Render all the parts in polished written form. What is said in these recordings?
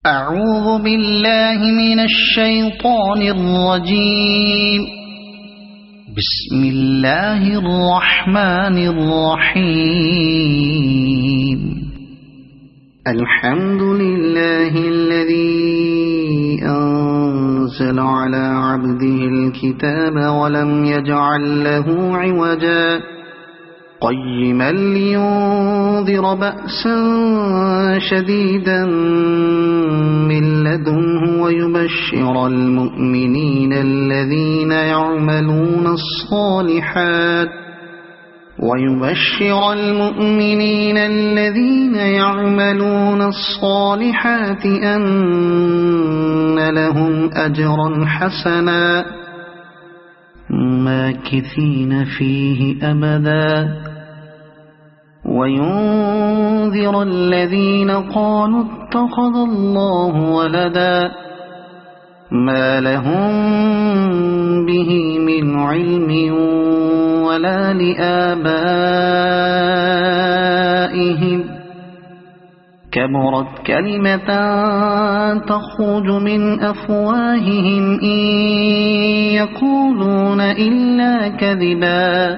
أعوذ بالله من الشيطان الرجيم. بسم الله الرحمن الرحيم. الحمد لله الذي أنزل على عبده الكتاب ولم يجعل له عوجا قيما لينذر بأسا شديدا من لدنه ويبشر المؤمنين الذين يعملون الصالحات أن لهم أجرا حسنا ماكثين فيه أبدا وينذر الذين قالوا اتخذ الله ولدا ما لهم به من علم ولا لآبائهم كبرت كلمة تخرج من أفواههم إن يقولون إلا كذبا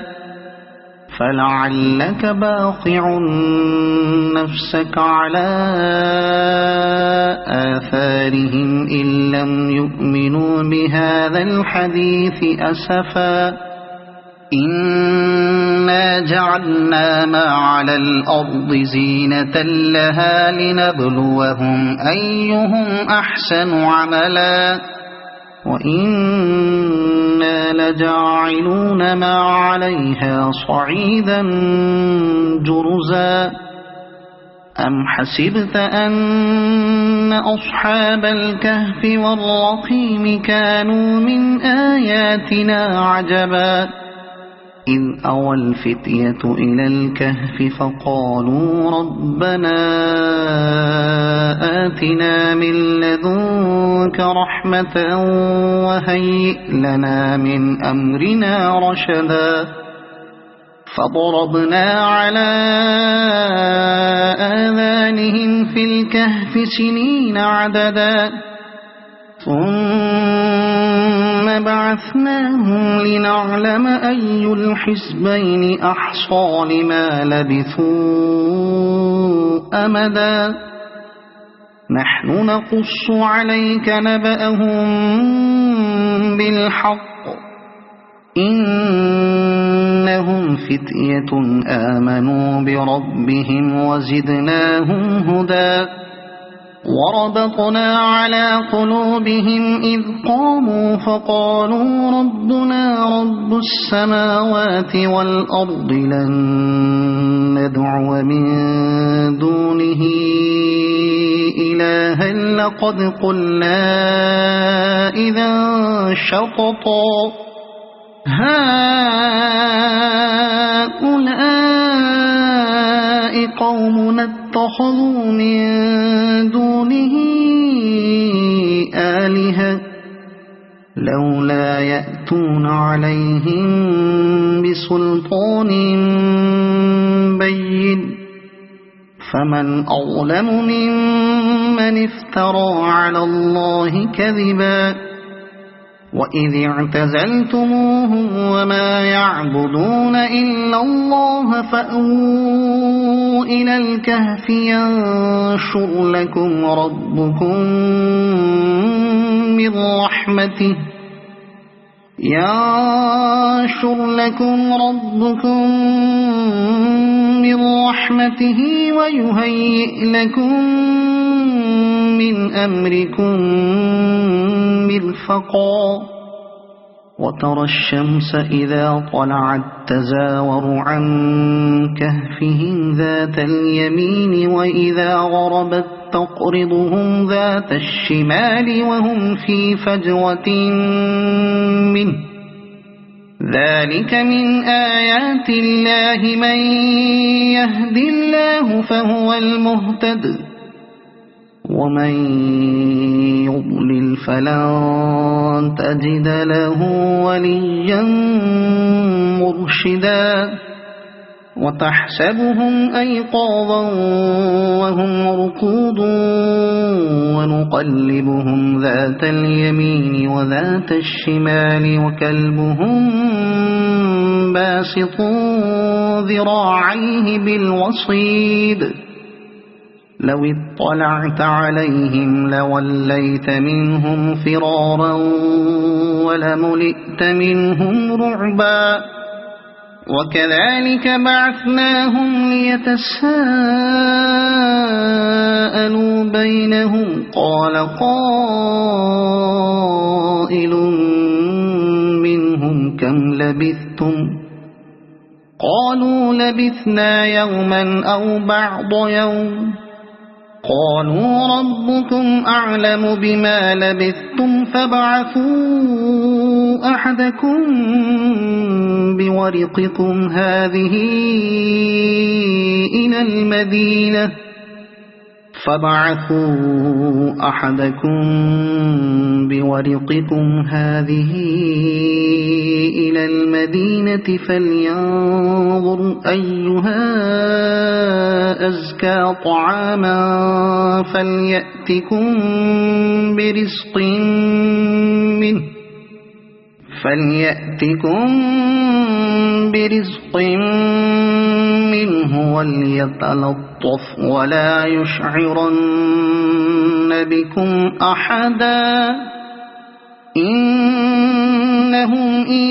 فلعلك باخع نفسك على آثارهم إن لم يؤمنوا بهذا الحديث أسفا إنا جعلنا ما على الأرض زينة لها لنبلوهم أيهم أحسن عملا وإنا لجاعلون ما عليها صعيدا جرزا أم حسبت أن أصحاب الكهف والرقيم كانوا من آياتنا عجبا إذ أوى الفتية إلى الكهف فقالوا ربنا آتنا من لدنك رحمة وهيئ لنا من أمرنا رشدا فضربنا على آذانهم في الكهف سنين عددا ثم بعثناهم لنعلم أي الحزبين أحصى لما لبثوا أمدا نحن نقص عليك نبأهم بالحق إنهم فتية آمنوا بربهم وزدناهم هدى وربطنا على قلوبهم إذ قاموا فقالوا ربنا رب السماوات والأرض لن ندعو من دونه إلها لقد قلنا إذا شططا هؤلاء قومنا اتخذوا من دونه آلهة لولا يأتون عليهم بسلطان بين فمن أظلم ممن افترى على الله كذبا وإذ اعتزلتموهم وما يعبدون إلا الله فأووا إلى الكهف ينشر لكم ربكم من رحمته ويهيئ لكم من أمركم مرفقا وترى الشمس إذا طلعت تزاور عن كهفهم ذات اليمين وإذا غربت تقرضهم ذات الشمال وهم في فجوة منه ذلك من آيات الله من يهد الله فهو المهتد ومن يضلل فلن تجد له وليا مرشدا وتحسبهم أيقاظا وهم رقود ونقلبهم ذات اليمين وذات الشمال وكلبهم باسط ذراعيه بالوصيد لو اطلعت عليهم لوليت منهم فرارا ولملئت منهم رعبا وكذلك بعثناهم ليتساءلوا بينهم قال قائل منهم كم لبثتم قالوا لبثنا يوما أو بعض يوم قالوا ربكم أعلم بما لبثتم فابعثوا أحدكم بورقكم هذه إلى المدينة فلينظر أيها أزكى طعاما فليأتكم برزق منه وليتلطف ولا يشعرن بكم أحدا إنهم إن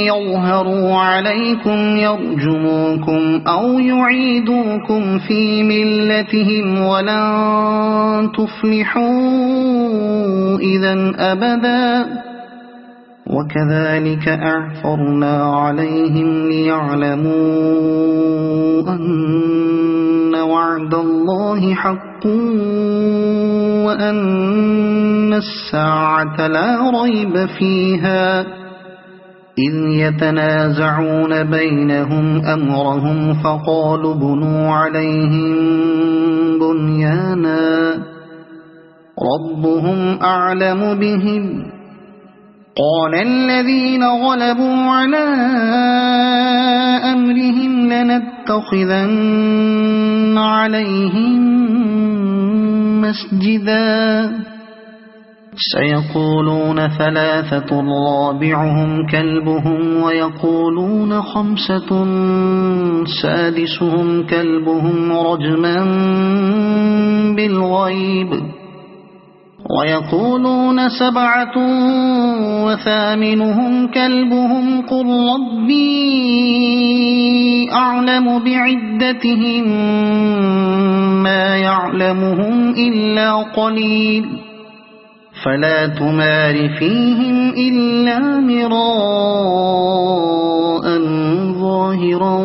يظهروا عليكم يرجموكم أو يعيدوكم في ملتهم ولن تفلحوا إذا أبدا وكذلك أعثرنا عليهم ليعلموا أن وعد الله حق وأن الساعة لا ريب فيها إذ يتنازعون بينهم أمرهم فقالوا بنوا عليهم بنيانا ربهم أعلم بهم قال الذين غلبوا على أمرهم لنتخذن عليهم مسجدا سيقولون 3 رابعهم كلبهم ويقولون 5 سادسهم كلبهم رجما بالغيب ويقولون 7 وثامنهم كلبهم قل ربي أعلم بعدتهم ما يعلمهم إلا قليل فلا تمار فيهم إلا مراء ظاهرا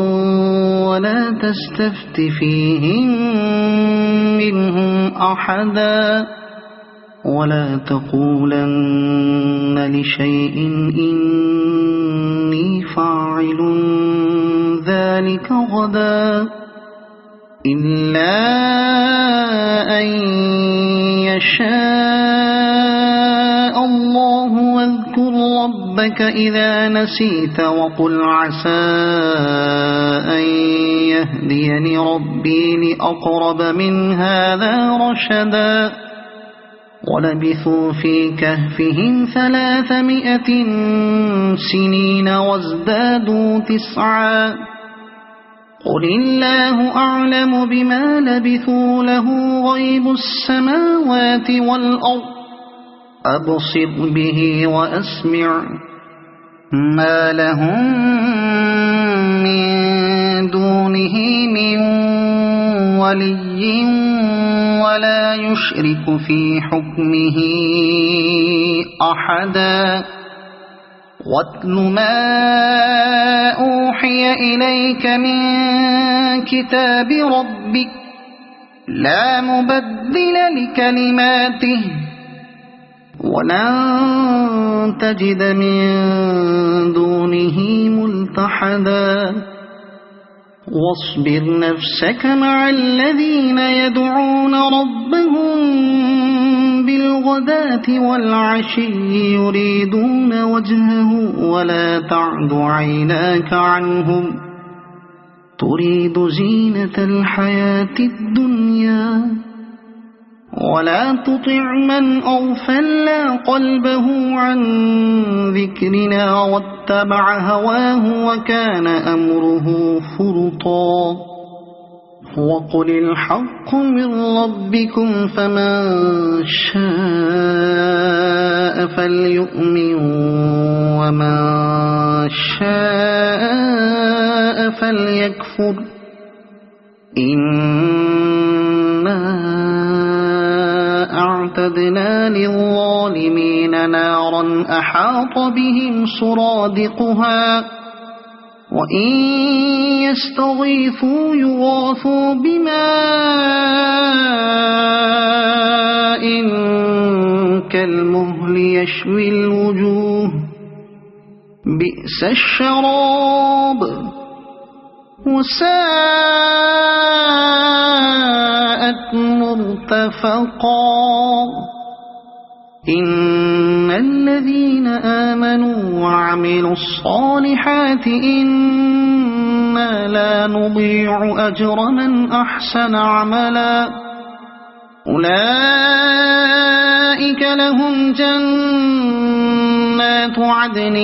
ولا تستفت فيهم منهم أحدا ولا تقولن لشيء إني فاعل ذلك غدا إلا أن يشاء الله واذكر ربك إذا نسيت وقل عسى أن يهديني ربي لأقرب من هذا رشدا ولبثوا في كهفهم 300 سنين وازدادوا 9 قل الله أعلم بما لبثوا له غيب السماوات والأرض أبصر به وأسمع ما لهم من دونه من ولي ولا يشرك في حكمه أحدا واتل ما أوحي إليك من كتاب ربك لا مبدل لكلماته ولن تجد من دونه ملتحدا واصبر نفسك مع الذين يدعون ربهم بالغداة والعشي يريدون وجهه ولا تعد عيناك عنهم تريد زينة الحياة الدنيا ولا تطع من أغفلنا قلبه عن ذكرنا واتبع هواه وكان أمره فرطا وقل الحق من ربكم فمن شاء فليؤمن ومن شاء فليكفر إنا أعتدنا للظالمين نارا أحاط بهم سرادقها وإن يستغيثوا يغاثوا بماء كالمهل يشوي الوجوه بئس الشراب وساءت مرتفقا إن الذين آمنوا وعملوا الصالحات إنا لا نضيع أجر من أحسن عملا أولئك لهم جنات عدن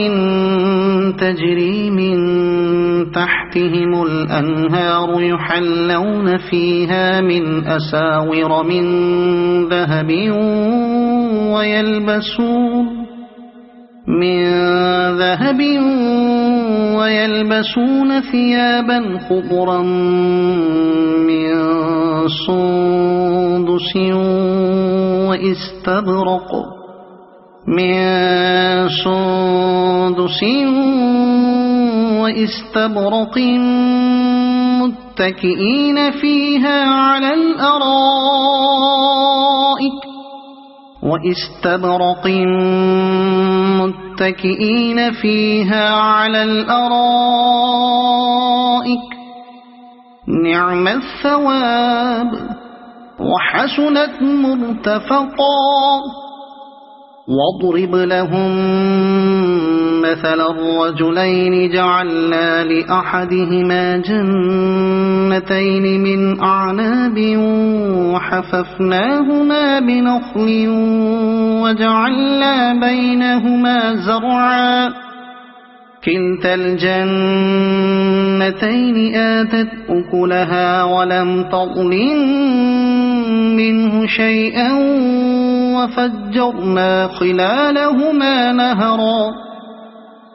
تجري من تحتهم الأنهار يحلون فيها من أساور من ذهب ويلبسون ثيابا خضرا من سندس واستبرق متكئين فيها على الأرائك نعم الثواب وحسنت مرتفقا واضرب لهم مثل الرجلين جعلنا لأحدهما جنتين من أعناب وحففناهما بنخل وجعلنا بينهما زرعا كلتا الجنتين آتت أكلها ولم تظلم منه شيئا وفجرنا خلالهما نهرا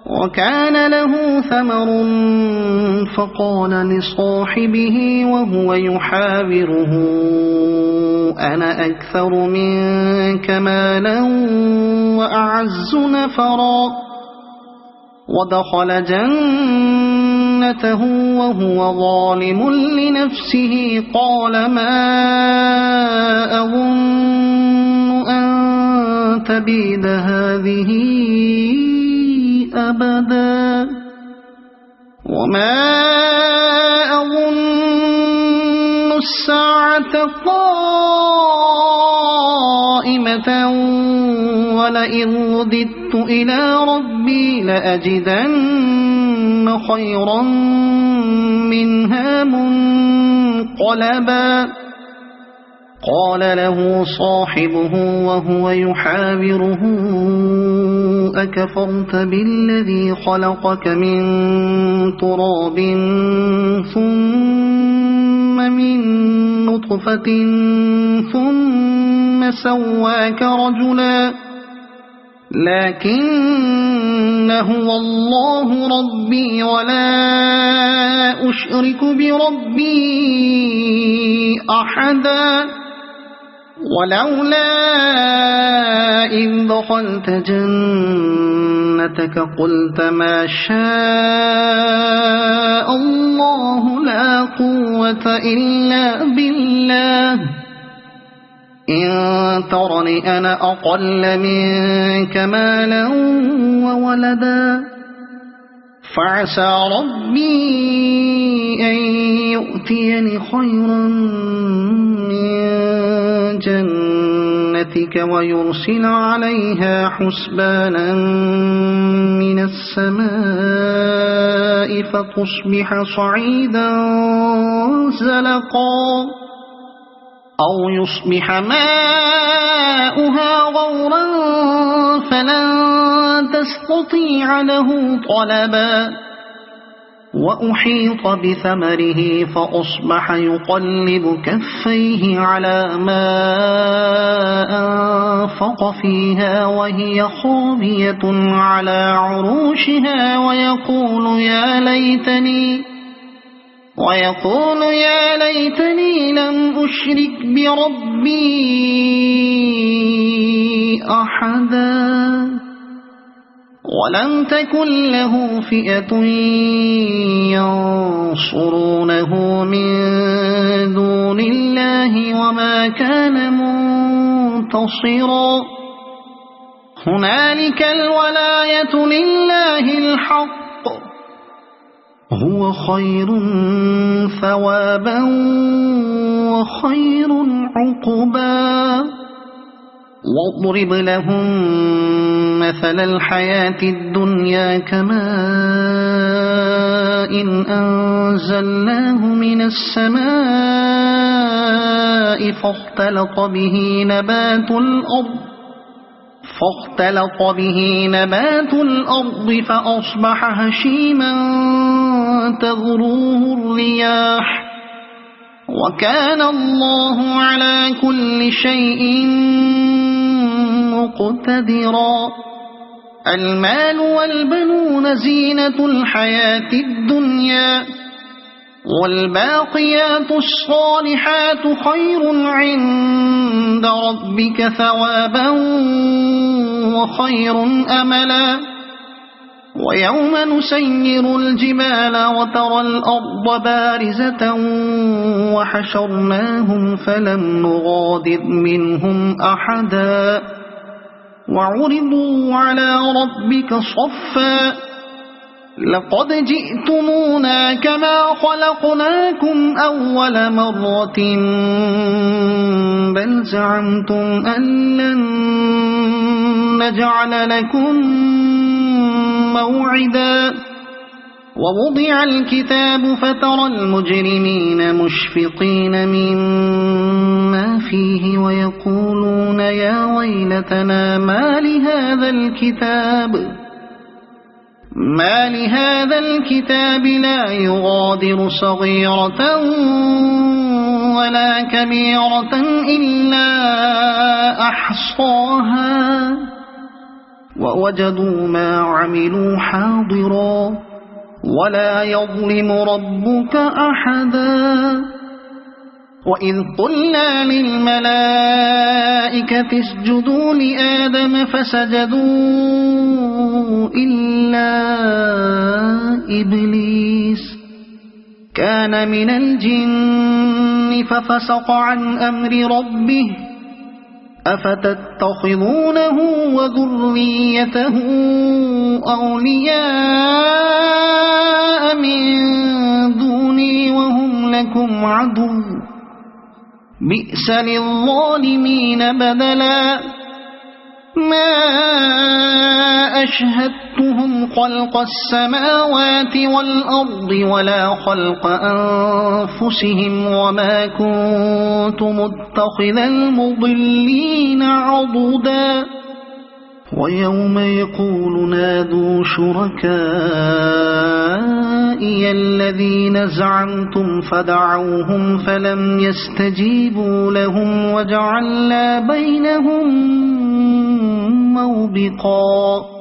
وكان له ثمر فقال لصاحبه وهو يحاوره أنا أكثر منك مالا وأعز نفرا ودخل جنته وهو ظالم لنفسه قال ما أظن أن تبيد هذه أبدا وما أظن الساعة قائمة ولئن رددت إلى ربي لأجدن خيرا منها منقلبا قال له صاحبه وهو يحاوره أكفرت بالذي خلقك من تراب ثم من نطفة ثم سواك رجلا لكن هو الله ربي ولا أشرك بربي أحدا ولولا إذ دخلت جنتك قلت ما شاء الله لا قوة إلا بالله إن ترني أنا أقل منك مالا وولدا فعسى ربي أن يؤتيني خيرا من جنتك برحمتك ويرسل عليها حسبانا من السماء فتصبح صعيدا زلقا أو يصبح ماؤها غورا فلن تستطيع له طلبا وأحيط بثمره فأصبح يقلب كفيه على ما أنفق فيها وهي خاوية على عروشها ويقول يا ليتني لم أشرك بربي أحدا ولم تكن له فئة ينصرونه من دون الله وما كان منتصرا هنالك الولاية لله الحق هو خير ثوابا وخير عقبا واضرب لهم مثل الحياة الدنيا كماء إن أنزلناه من السماء فاختلط به نبات الأرض فأصبح هشيما تذروه الرياح وكان الله على كل شيء مقتدرا المال والبنون زينة الحياة الدنيا والباقيات الصالحات خير عند ربك ثوابا وخير أملا ويوم نسير الجبال وترى الأرض بارزة وحشرناهم فلم نغادر منهم أحدا وعرضوا على ربك صفا لقد جئتمونا كما خلقناكم أول مرة بل زعمتم أن لن نجعل لكم موعدا ووضع الكتاب فترى المجرمين مشفقين مما فيه ويقولون يا ويلتنا ما لهذا الكتاب لا يغادر صغيرة ولا كبيرة إلا أحصاها ووجدوا ما عملوا حاضرا ولا يظلم ربك أحدا وإذ قلنا للملائكة اسجدوا لآدم فسجدوا إلا إبليس كان من الجن ففسق عن أمر ربه أفتتخذونه وذريته أولياء من دوني وهم لكم عدو بئس للظالمين بدلا ما أشهدتهم خلق السماوات والأرض ولا خلق أنفسهم وما كنت متخذ المضلين عضدا ويوم يقول نادوا شركائي الذين زعمتم فدعوهم فلم يستجيبوا لهم وجعلنا بينهم موبقا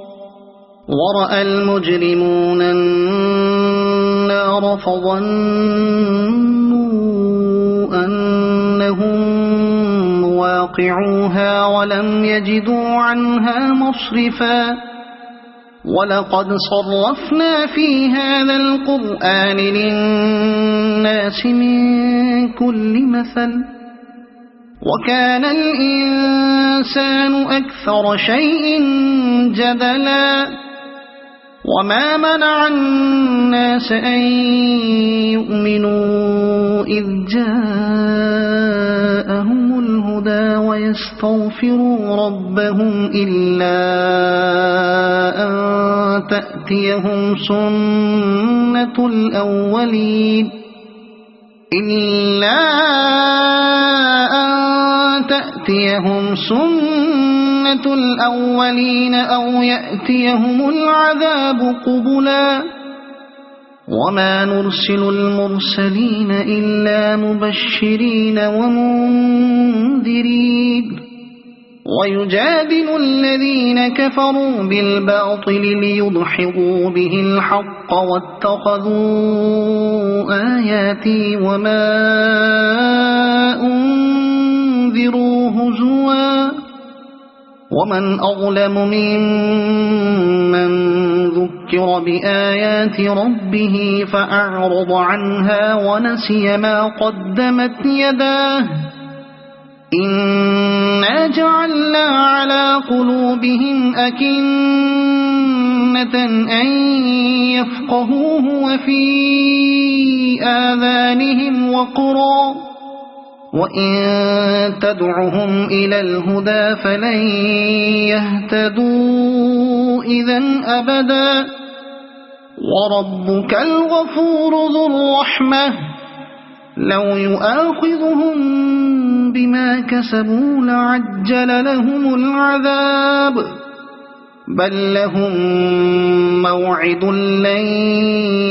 ورأى المجرمون النار فظنوا أنهم واقعوها ولم يجدوا عنها مصرفا ولقد صرفنا في هذا القرآن للناس من كل مثل وكان الإنسان أكثر شيء جدلا وما منع الناس أن يؤمنوا إذ جاءهم الهدى الهدى ويستغفروا ربهم إلا أن تأتيهم سنة الأولين أو يأتيهم العذاب قبلا وما نرسل المرسلين إلا مبشرين ومنذرين ويجادل الذين كفروا بالباطل ليدحضوا به الحق واتخذوا آياتي وما أنذروا هزوا ومن أظلم ممن ذكر بآيات ربه فأعرض عنها ونسي ما قدمت يداه إنا جعلنا على قلوبهم أكنة أن يفقهوه وفي آذانهم وقرا وإن تدعهم إلى الهدى فلن يهتدوا إذن أبدا وربك الغفور ذو الرحمة لو يؤاخذهم بما كسبوا لعجل لهم العذاب بل لهم موعد لن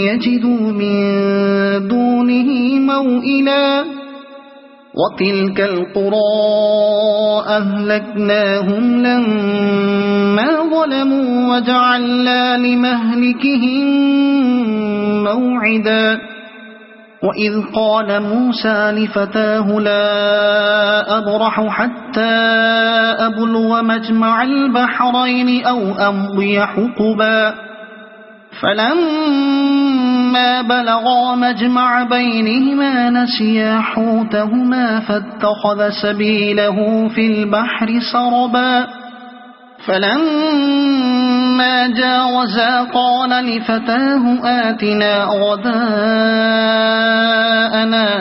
يجدوا من دونه موئلا وتلك القرى أهلكناهم لما ظلموا وجعلنا لمهلكهم موعدا وإذ قال موسى لفتاه لا أبرح حتى أبلغ مجمع البحرين أو أمضي حقبا فلما بلغا مجمع بينهما نسيا حوتهما فاتخذ سبيله في البحر سربا فلما جاوزا قال لفتاه آتنا غداءنا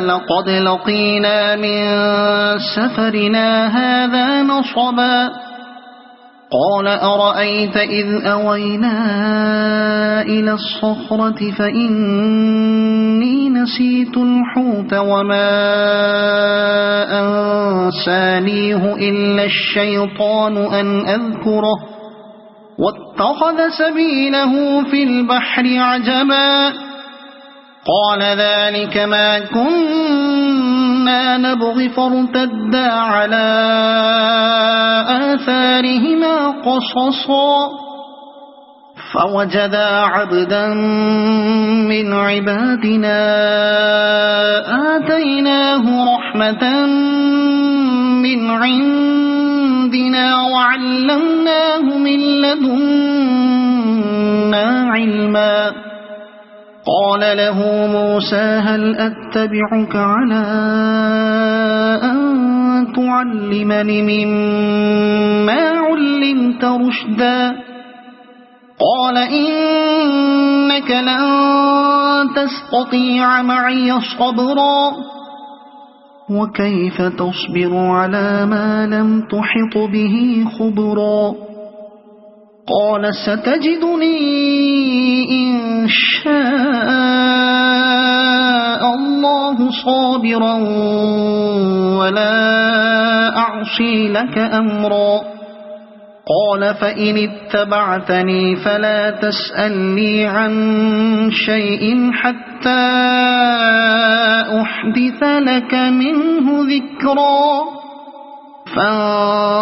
لقد لقينا من سفرنا هذا نصبا قال أرأيت إذ أوينا إلى الصخرة فإني نسيت الحوت وما أنسانيه إلا الشيطان أن أذكره واتخذ سبيله في البحر عجبا قال ذلك ما كنا نبغي فارتدا على آثارهما قصصا فوجدا عبدا من عبادنا آتيناه رحمة من عندنا وعلمناه من لدنا علما قال له موسى هل أتبعك على أن تعلمني مما علمت رشدا قال إنك لن تستطيع معي صبرا وكيف تصبر على ما لم تحط به خبرا قال ستجدني إن شاء الله صابرا ولا أعصي لك أمرا قال فإن اتبعتني فلا تسألني عن شيء حتى أحدث لك منه ذكرا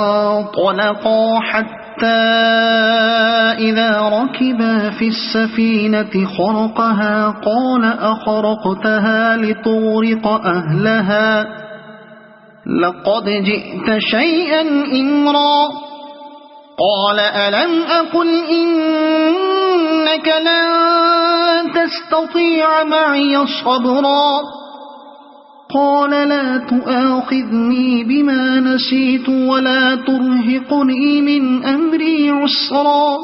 فانطلقا حتى إذا ركبا في السفينة خرقها قال أخرقتها لتغرق أهلها لقد جئت شيئا إمرا قال ألم أقل إنك لن تستطيع معي صبرا قال لا تؤاخذني بما نسيت ولا ترهقني من أمري عسرا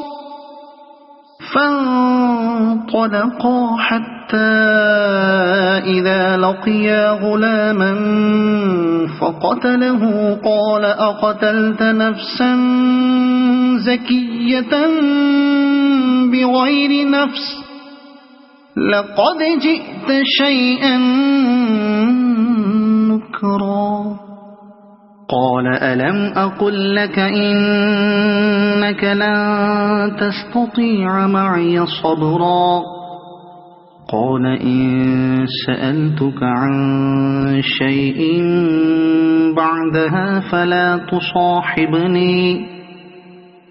فانطلقا حتى حتى إذا لقيا غلاما فقتله قال أقتلت نفسا زكية بغير نفس لقد جئت شيئا نكرا قال ألم أقل لك إنك لن تستطيع معي صبرا قال إن سألتك عن شيء بعدها فلا تصاحبني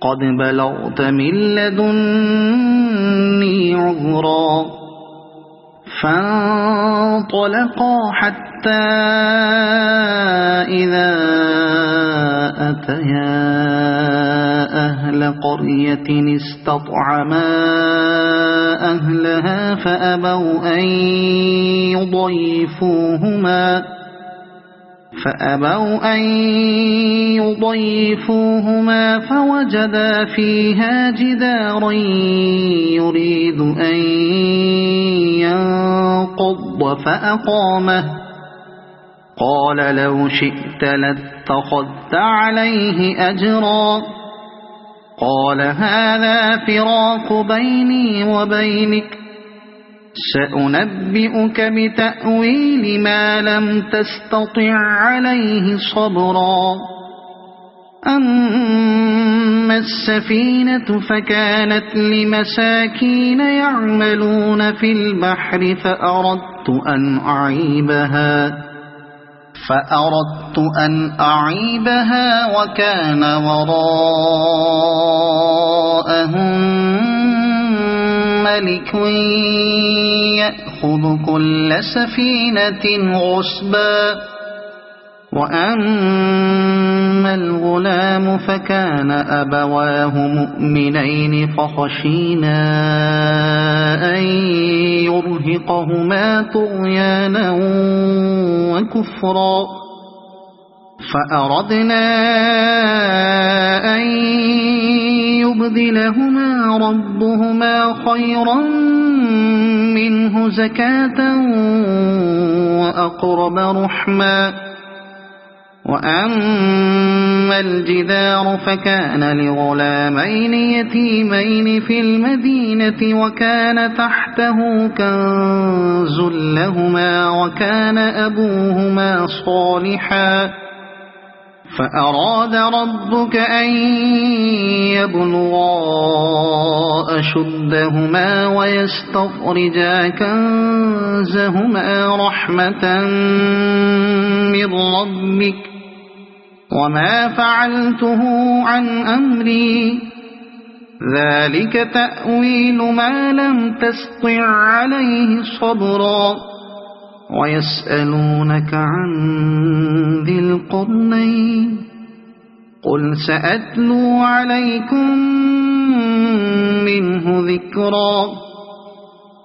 قد بلغت من لدني عذرا فانطلقا حتى إذا أتيا أهل قرية استطعما أهلها فأبوا أن يضيفوهما فوجدا فيها جدارا يريد أن ينقض فأقامه قال لو شئت لاتخذت عليه أجرا قال هذا فراق بيني وبينك سأنبئك بتأويل ما لم تستطع عليه صبرا أما السفينة فكانت لمساكين يعملون في البحر فأردت أن أعيبها وكان وراءهم ملك يأخذ كل سفينة غصبا وأما الغلام فكان أبواه مؤمنين فخشينا أن يرهقهما طغيانا وكفرا فأردنا أن يبدلهما ربهما خيرا منه زكاة وأقرب رحما وأما الجدار فكان لغلامين يتيمين في المدينة وكان تحته كنز لهما وكان أبوهما صالحا فأراد ربك أن يبلغا أشدهما ويستخرجا كنزهما رحمة من ربك وما فعلته عن أمري ذلك تأويل ما لم تستطع عليه صبرا ويسألونك عن ذي القرنين قل سأتلو عليكم منه ذكرا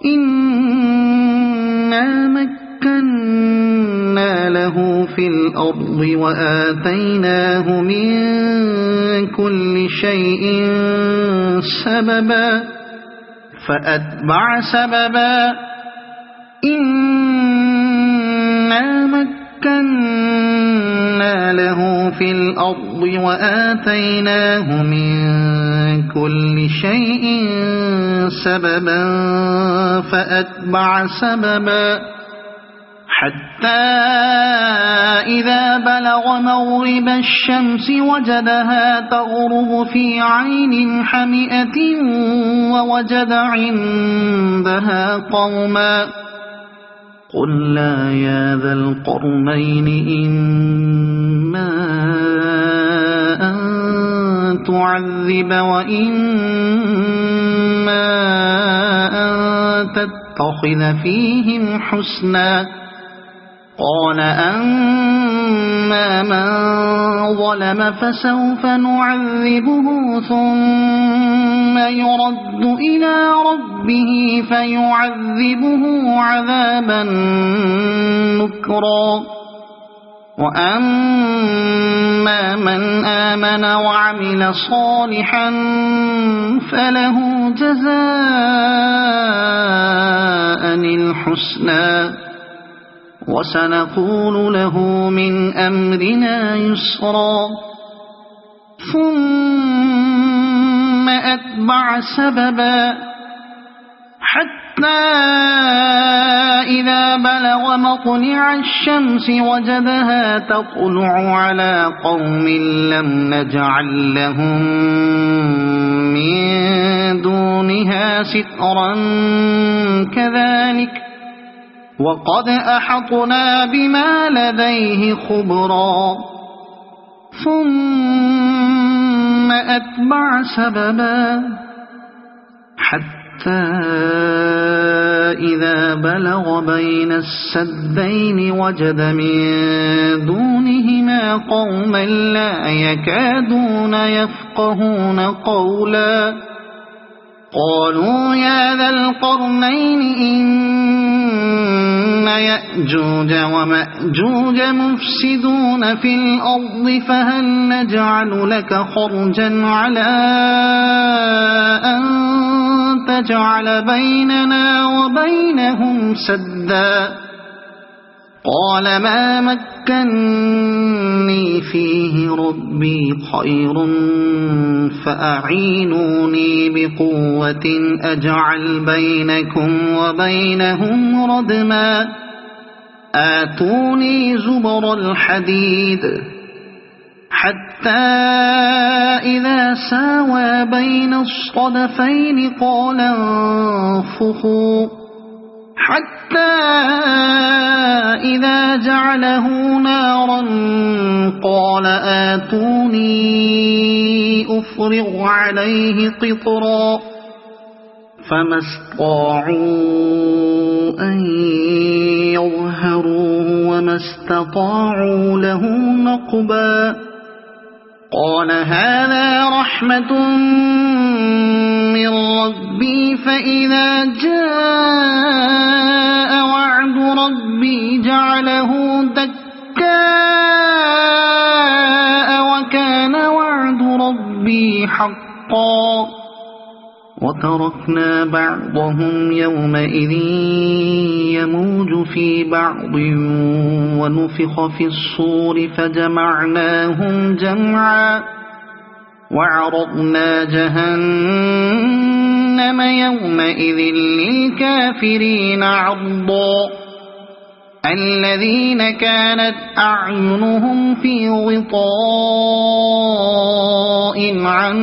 إنا مكنا له في الأرض وآتيناه من كل شيء سببا فأتبع سببا إنا مكنا له في الأرض وآتيناه من كل شيء سببا فأتبع سببا حتى إذا بلغ مغرب الشمس وجدها تغرب في عين حمئة ووجد عندها قوما قلنا يا ذا القرنين إما أن تعذب وإما أن تتخذ فيهم حسنا قال أما من ظلم فسوف نعذبه ثم يرد إلى ربه فيعذبه عذابا نكرا وأما من آمن وعمل صالحا فله جزاء الحسنى وسنقول له من أمرنا يسرا ثم أتبع سببا حتى إذا بلغ مطلع الشمس وجدها تطلع على قوم لم نجعل لهم من دونها سترا كذلك وقد أحطنا بما لديه خبرا ثم أتبع سببا حتى إذا بلغ بين السدين وجد من دونهما قوما لا يكادون يفقهون قولا قالوا يا ذا القرنين إن يأجوج ومأجوج مفسدون في الأرض فهل نجعل لك خرجا على أن تجعل بيننا وبينهم سدا قال ما مكني فيه ربي خير فأعينوني بقوة أجعل بينكم وبينهم ردما آتوني زبر الحديد حتى إذا ساوى بين الصدفين قال انفخوا حتى إذا جعله نارا قال آتوني أفرغ عليه قطرا فما استطاعوا أن يظهروه وما استطاعوا له نقبا قال هذا رحمة من ربي فإذا جاء وعد ربي جعله دكاء وكان وعد ربي حقا وتركنا بعضهم يومئذ يموج في بعض ونفخ في الصور فجمعناهم جمعا وعرضنا جهنم يومئذ للكافرين عرضا الذين كانت أعينهم في غطاء عن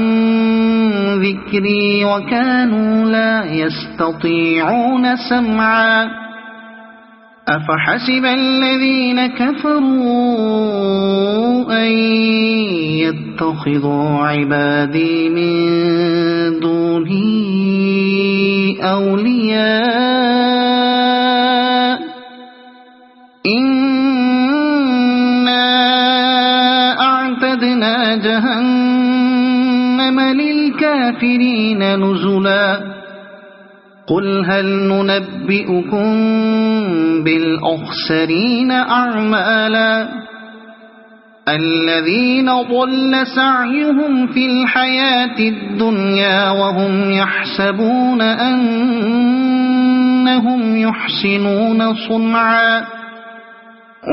ذكري وكانوا لا يستطيعون سمعا أفحسب الذين كفروا أن يتخذوا عبادي من دوني أولياء إنا أعتدنا جهنم للكافرين نزلا قل هل ننبئكم بالأخسرين أعمالا الذين ضل سعيهم في الحياة الدنيا وهم يحسبون أنهم يحسنون صنعا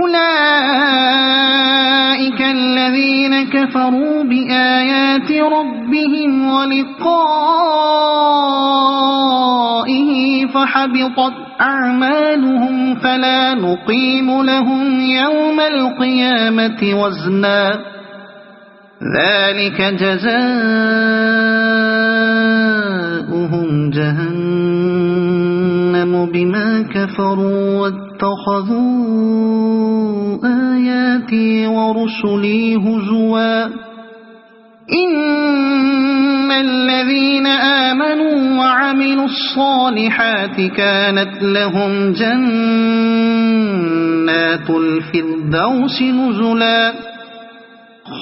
أولئك الذين كفروا بآيات ربهم ولقائه فحبطت أعمالهم فلا نقيم لهم يوم القيامة وزنا ذلك جزاؤهم جهنم بما كفروا واتخذوا آياتي ورسلي هزوا إن الذين آمنوا وعملوا الصالحات كانت لهم جنات الفردوس نزلا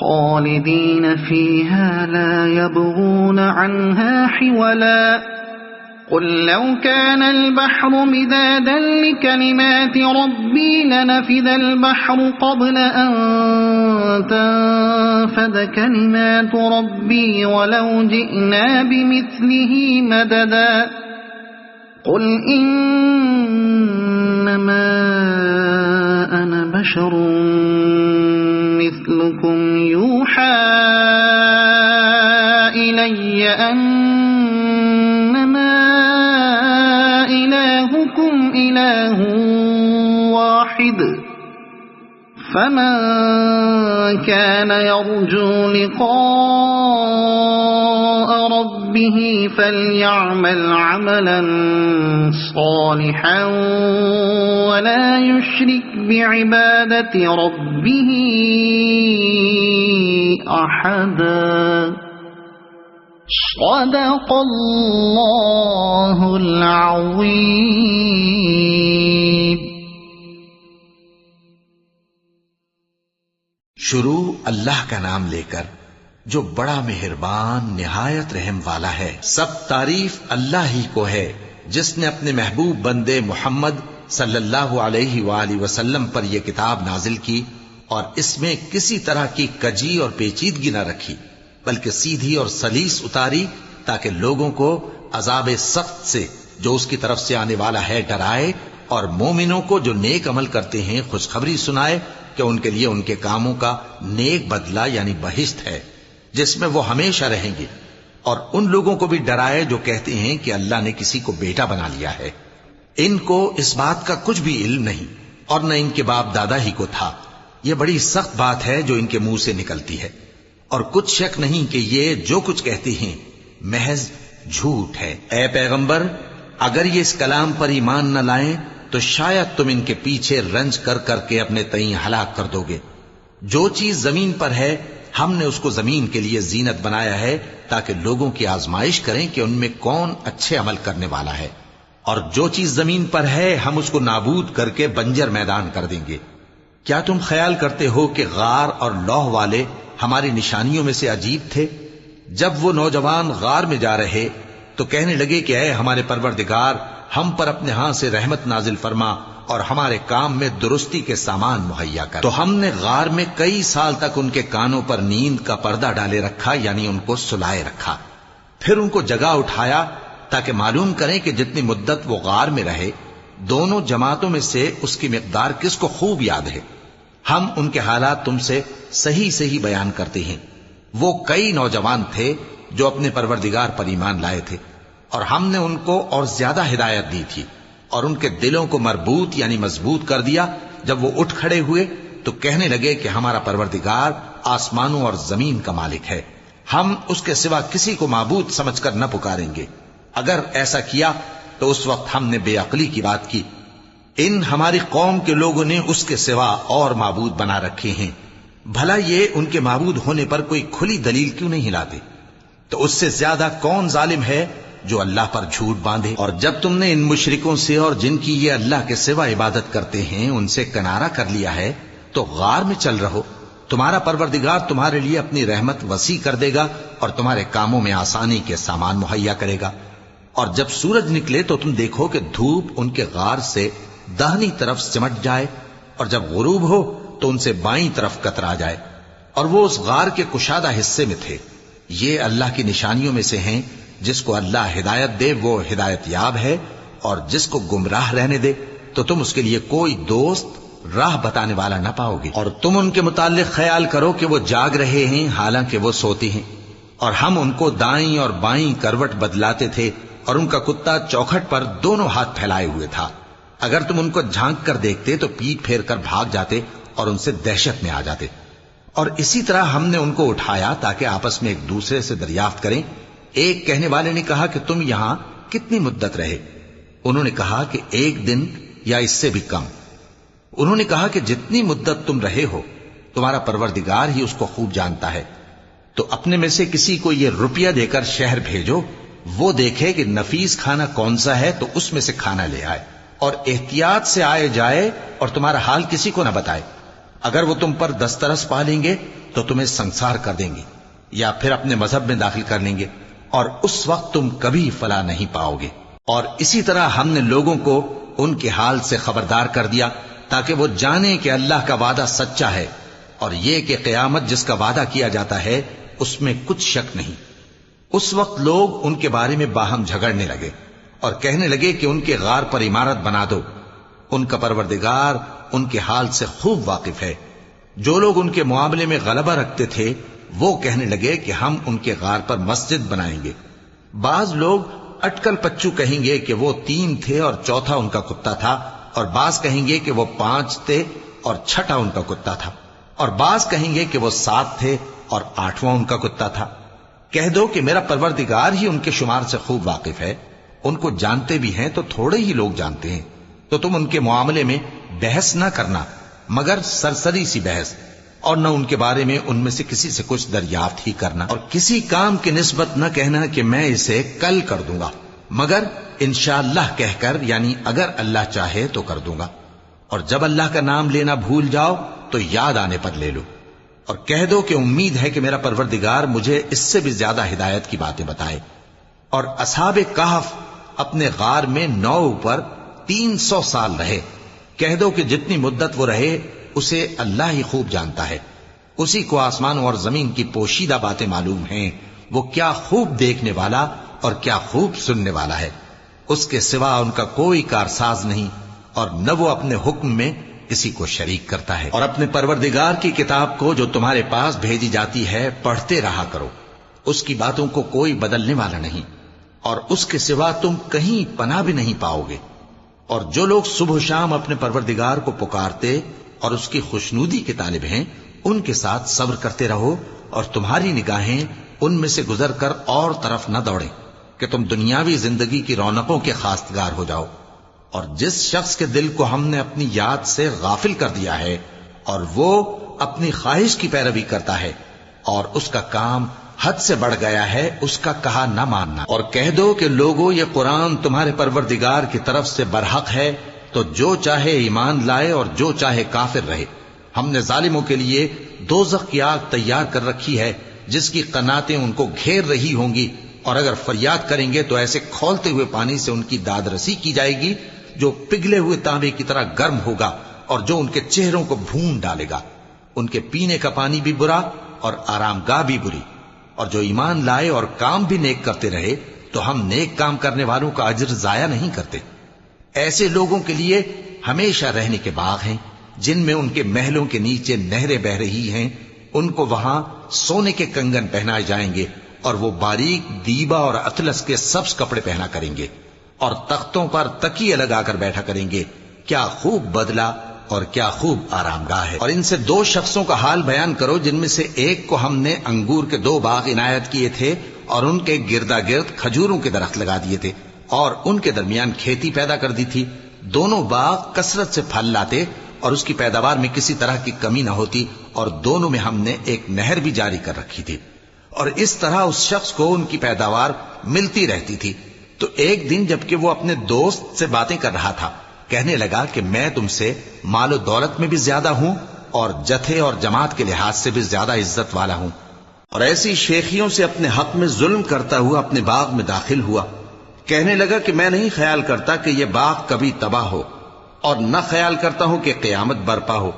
خالدين فيها لا يبغون عنها حولا قل لو كان البحر مدادا لكلمات ربي لنفد البحر قبل أن تنفد كلمات ربي ولو جئنا بمثله مددا قل إنما أنا بشر مثلكم يوحى إلي أنما إلهكم إله واحد فمن كان يرجو لقاء ربه فليعمل عملا صالحا ولا يشرك بعبادة ربه أحدا صدق الله العظيم। शुरू अल्लाह का नाम लेकर जो बड़ा मेहरबान निहायत रहम वाला है। सब तारीफ अल्लाह ही को है जिसने अपने महबूब बंदे मोहम्मद सल्लल्लाहु अलैहि वसल्लम पर यह किताब नाजिल की और इसमें किसी तरह की कजी और पेचीदगी न रखी, बल्कि सीधी और सलीस उतारी ताकि लोगों को अजाब सख्त से जो उसकी तरफ से आने वाला है डराए और मोमिनों को जो नेक अमल करते हैं खुशखबरी सुनाए कि उनके लिए उनके कामों का नेक बदला यानी बहिश्त है जिसमें वो हमेशा रहेंगे, और उन लोगों को भी डराए जो कहते हैं कि अल्लाह ने किसी को बेटा बना लिया है। इनको इस बात का कुछ भी इल्म नहीं और न इनके बाप दादा ही को था। यह बड़ी सख्त बात है जो इनके मुंह से निकलती है और कुछ शक नहीं कि ये जो कुछ कहते हैं महज झूठ है। ए पैगंबर, अगर ये इस कलाम पर ईमान न लाएं तो शायद तुम इनके पीछे रंज कर करके अपने तईं हलाक कर दोगे। जो चीज जमीन पर है हमने उसको जमीन के लिए जीनत बनाया है ताकि लोगों की आजमाइश करें कि उनमें कौन अच्छे अमल करने वाला है, और जो चीज जमीन पर है हम उसको नाबूद करके बंजर मैदान कर देंगे। क्या तुम ख्याल करते हो कि गार और लौह वाले हमारी निशानियों में से अजीब थे? जब वो नौजवान गार में जा रहे तो कहने लगे कि ऐ हमारे परवरदिगार, हम पर अपने हाथ से रहमत नाजिल फरमा और हमारे काम में दुरुस्ती के सामान मुहैया कर। तो हमने गार में कई साल तक उनके कानों पर नींद का पर्दा डाले रखा, यानी उनको सुलाए रखा। फिर उनको जगा उठाया ताकि मालूम करें कि जितनी मुद्दत वो गार में रहे दोनों जमातों में से उसकी मिकदार किसको खूब याद है। हम उनके हालात तुमसे सही सही बयान करते हैं। वो कई नौजवान थे जो अपने परवरदिगार पर ईमान लाए थे और हमने उनको और ज्यादा हिदायत दी थी और उनके दिलों को मरबूत यानी मजबूत कर दिया। जब वो उठ खड़े हुए तो कहने लगे कि हमारा परवरदिगार आसमानों और जमीन का मालिक है, हम उसके सिवा किसी को माबूद समझकर न पुकारेंगे। अगर ऐसा किया तो उस वक्त हमने बेअक्ली की बात की। इन हमारी कौम के लोगों ने उसके सिवा और माबूद बना रखे हैं। भला ये उनके माबूद होने पर कोई खुली दलील क्यों नहीं लाते? तो उससे ज्यादा कौन जालिम है जो अल्लाह पर झूठ बांधे। और जब तुमने इन मुशरिकों से और जिनकी ये अल्लाह के सिवा इबादत करते हैं उनसे किनारा कर लिया है तो गार में चल रहो। तुम्हारा परवरदिगार तुम्हारे लिए अपनी रहमत वसी कर देगा और तुम्हारे कामों में आसानी के सामान मुहैया करेगा। और जब सूरज निकले तो तुम देखो कि धूप उनके गार से दाहिनी तरफ सिमट जाए और जब गुरूब हो तो उनसे बाईं तरफ कतरा जाए, और वो उस गार के कुशादा हिस्से में थे। ये अल्लाह की निशानियों में से हैं। जिसको अल्लाह हिदायत दे वो हिदायत याब है, और जिसको गुमराह रहने दे तो तुम उसके लिए कोई दोस्त राह बताने वाला न पाओगे। और तुम उनके मुताल्लिक ख्याल करो कि वो जाग रहे हैं हालांकि वो सोते हैं, और हम उनको दाईं और बाईं करवट बदलाते थे और उनका कुत्ता चौखट पर दोनों हाथ फैलाए हुए था। अगर तुम उनको झांक कर देखते तो पीठ फेर कर भाग जाते और उनसे दहशत में आ जाते। और इसी तरह हमने उनको उठाया ताकि आपस में एक दूसरे से दरियाफ्त करें। एक कहने वाले ने कहा कि तुम यहां कितनी मुद्दत रहे? उन्होंने कहा कि एक दिन या इससे भी कम। उन्होंने कहा कि जितनी मुद्दत तुम रहे हो तुम्हारा परवरदिगार ही उसको खूब जानता है। तो अपने में से किसी को यह रुपया देकर शहर भेजो, वो देखे कि नफीस खाना कौन सा है तो उसमें से खाना ले आए, और एहतियात से आए जाए और तुम्हारा हाल किसी को न बताए। अगर वो तुम पर दस्तरस पा लेंगे तो तुम्हें संसार कर देंगे या फिर अपने मजहब में दाखिल कर लेंगे, और उस वक्त तुम कभी फला नहीं पाओगे। और इसी तरह हमने लोगों को उनके हाल से खबरदार कर दिया ताकि वो जाने कि अल्लाह का वादा सच्चा है और ये कि क़यामत जिसका वादा किया जाता है उसमें कुछ शक नहीं। उस वक्त लोग उनके बारे में बाहम झगड़ने लगे और कहने लगे कि उनके गार पर इमारत बना दो। उनका परवरदिगार उनके हाल से खूब वाकिफ है। जो लोग उनके मुआमले में गलबा रखते थे वो कहने लगे कि हम उनके गार पर मस्जिद बनाएंगे। बाज लोग अटकल पच्चू कहेंगे कि वो 3 थे और चौथा उनका कुत्ता था, और बाज कहेंगे कि वो 5 थे और छठा उनका कुत्ता था, और बाज कहेंगे कि वो 7 थे और 8वां उनका कुत्ता था। कह दो कि मेरा परवरदिगार ही उनके शुमार से खूब वाकिफ है। उनको जानते भी हैं तो थोड़े ही लोग जानते हैं। तो तुम उनके मुआमले में बहस ना करना मगर सरसरी सी बहस, और न उनके बारे में उनमें से किसी से कुछ दरियाफ्त ही करना, और किसी काम की निस्बत न कहना कि मैं इसे कल कर दूंगा, मगर इंशाअल्लाह कहकर, यानी अगर अल्लाह चाहे तो कर दूंगा। और जब अल्लाह का नाम लेना भूल जाओ तो याद आने पर ले लो, और कह दो कि उम्मीद है कि मेरा परवरदिगार मुझे इससे भी ज्यादा हिदायत की बातें बताए। और असहाबे कहफ अपने गार में 9 पर 300 साल रहे। कह दो कि जितनी मुद्दत वो रहे उसे अल्लाह ही खूब जानता है। उसी को आसमान और जमीन की पोशीदा बातें मालूम हैं। वो क्या खूब देखने वाला और क्या खूब सुनने वाला है। उसके सिवा उनका कोई कारसाज नहीं, और न वो अपने हुक्म में किसी को शरीक करता है। और अपने परवरदिगार की किताब को जो तुम्हारे पास भेजी जाती है पढ़ते रहा करो। उसकी बातों को कोई बदलने वाला नहीं, और उसके सिवा तुम कहीं पनाह भी नहीं पाओगे। और जो लोग सुबह शाम अपने परवरदिगार को पुकारते और उसकी खुशनूदी के तालिब हैं, उनके साथ सब्र करते रहो, और तुम्हारी निगाहें उनमें से गुजर कर और तरफ न दौड़े कि तुम दुनियावी जिंदगी की रौनकों के खास्तगार हो जाओ। और जिस शख्स के दिल को हमने अपनी याद से गाफिल कर दिया है और वो अपनी ख्वाहिश की पैरवी करता है और उसका काम हद से बढ़ गया है, उसका कहा न मानना। और कह दो कि लोगों, ये कुरान तुम्हारे परवरदिगार की तरफ से बरहक है, तो जो चाहे ईमान लाए और जो चाहे काफिर रहे। हमने जालिमों के लिए दोज़ख की आग तैयार कर रखी है जिसकी कनातें उनको घेर रही होंगी, और अगर फरियाद करेंगे तो ऐसे खौलते हुए पानी से उनकी दादरसी की जाएगी जो पिघले हुए तांबे की तरह गर्म होगा और जो उनके चेहरों को भून डालेगा। उनके पीने का पानी भी बुरा और आरामगाह भी बुरी। और जो ईमान लाए और काम भी नेक करते रहे तो हम नेक काम करने वालों का अज्र जाया नहीं करते। ऐसे लोगों के लिए हमेशा रहने के बाग हैं जिनमें उनके महलों के नीचे नहरें बह रही हैं। उनको वहां सोने के कंगन पहनाए जाएंगे और वो बारीक दीबा और अतलस के सब्ज कपड़े पहना करेंगे और तख्तों पर तकिए लगाकर बैठा करेंगे। क्या खूब बदला और क्या खूब आरामगाह है। और इनसे 2 शख्सों का हाल बयान करो जिनमें से एक को हमने अंगूर के 2 बाग इनायत किए थे और उनके गिरदा गिर्द खजूरों के दरख्त लगा दिए थे और उनके दरमियान खेती पैदा कर दी थी। दोनों बाग कसरत से फल लाते और उसकी पैदावार में किसी तरह की कमी न होती, और दोनों में हमने एक नहर भी जारी कर रखी थी। और इस तरह उस शख्स को उनकी पैदावार मिलती रहती थी। तो एक दिन जबकि वो अपने दोस्त से बातें कर रहा था, कहने लगा कि मैं तुमसे मालो दौलत में भी ज्यादा हूं और जथे और जमात के लिहाज से भी ज्यादा इज्जत वाला हूं। और ऐसी शेखियों से अपने हक में जुल्म करता हुआ अपने बाग में दाखिल हुआ। कहने लगा कि मैं नहीं ख्याल करता कि यह बाग कभी तबाह हो, और न ख्याल करता हूं कि क़यामत बरपा हो,